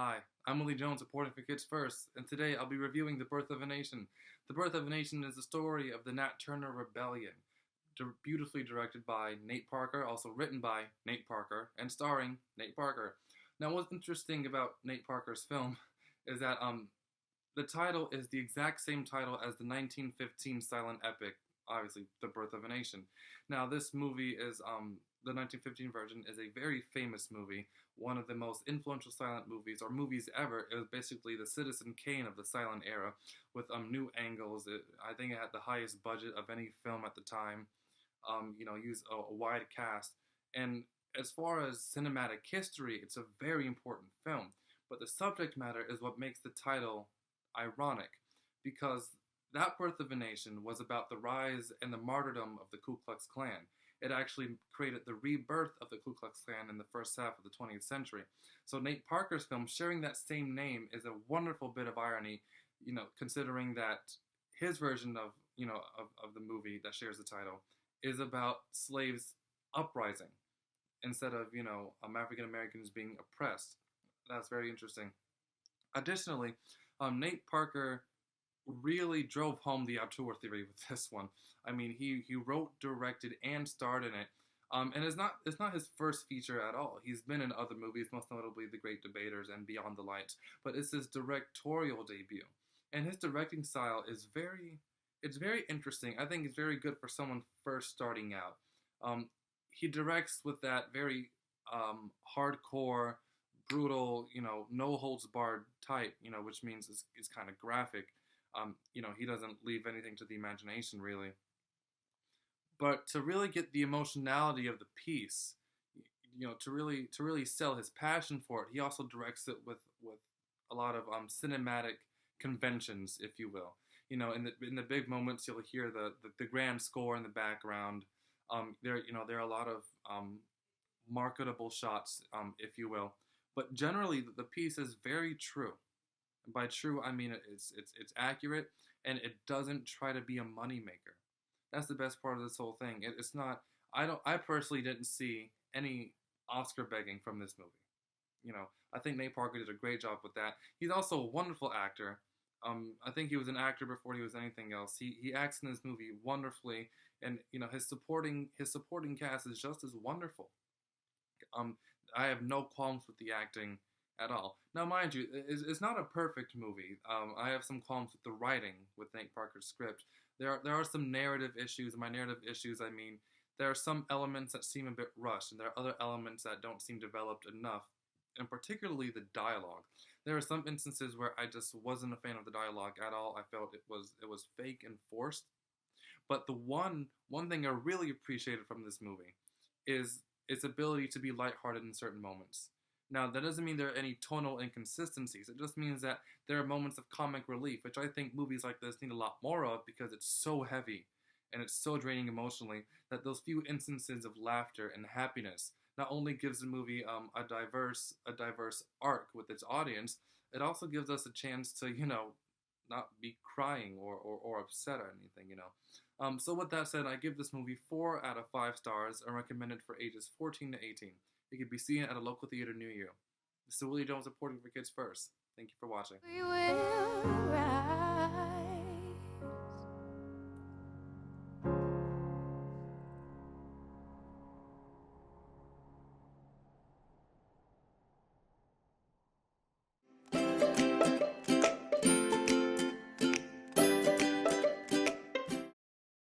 Hi, I'm Willie Jones, reporting for Kids First, and today I'll be reviewing The Birth of a Nation. The Birth of a Nation is the story of the Nat Turner Rebellion, beautifully directed by Nate Parker, also written by Nate Parker, and starring Nate Parker. Now, what's interesting about Nate Parker's film is that the title is the exact same title as the 1915 silent epic, obviously, The Birth of a Nation. Now, this movie is the 1915 version is a very famous movie, one of the most influential silent movies or movies ever. It was basically the Citizen Kane of the silent era, with new angles. I think it had the highest budget of any film at the time. Used a wide cast, and as far as cinematic history, it's a very important film. But the subject matter is what makes the title ironic, because that Birth of a Nation was about the rise and the martyrdom of the Ku Klux Klan. It actually created the rebirth of the Ku Klux Klan in the first half of the 20th century. So Nate Parker's film, sharing that same name, is a wonderful bit of irony, considering that his version of the movie that shares the title is about slaves uprising instead of, African Americans being oppressed. That's very interesting. Additionally, Nate Parker really drove home the auteur theory with this one. I mean, he wrote, directed, and starred in it. And it's not his first feature at all. He's been in other movies, most notably The Great Debaters and Beyond the Lights, but it's his directorial debut. And his directing style is very interesting. I think it's very good for someone first starting out. He directs with that very hardcore, brutal, no holds barred type, which means it's kind of graphic. He doesn't leave anything to the imagination, really. But to really get the emotionality of the piece, to really sell his passion for it, he also directs it with a lot of cinematic conventions, if you will. In the big moments, you'll hear the grand score in the background. There are a lot of marketable shots, if you will. But generally, the piece is very true. By true, I mean it's accurate, and it doesn't try to be a moneymaker. That's the best part of this whole thing. It's not. I personally didn't see any Oscar begging from this movie. I think Nate Parker did a great job with that. He's also a wonderful actor. I think he was an actor before he was anything else. He acts in this movie wonderfully, and his supporting cast is just as wonderful. I have no qualms with the acting at all. Now, mind you, it's not a perfect movie. I have some qualms with the writing with Nate Parker's script. There are some narrative issues. My narrative issues, I mean, there are some elements that seem a bit rushed, and there are other elements that don't seem developed enough, and particularly the dialogue. There are some instances where I just wasn't a fan of the dialogue at all. I felt it was fake and forced. But the one thing I really appreciated from this movie is its ability to be lighthearted in certain moments. Now, that doesn't mean there are any tonal inconsistencies. It just means that there are moments of comic relief, which I think movies like this need a lot more of, because it's so heavy and it's so draining emotionally that those few instances of laughter and happiness not only gives the movie a diverse arc with its audience, it also gives us a chance to not be crying or upset or anything. So with that said, I give this movie 4 out of 5 stars and recommend it for ages 14 to 18. It can be seen at a local theater near you. This is Willie Jones reporting for Kids First. Thank you for watching. We will rise.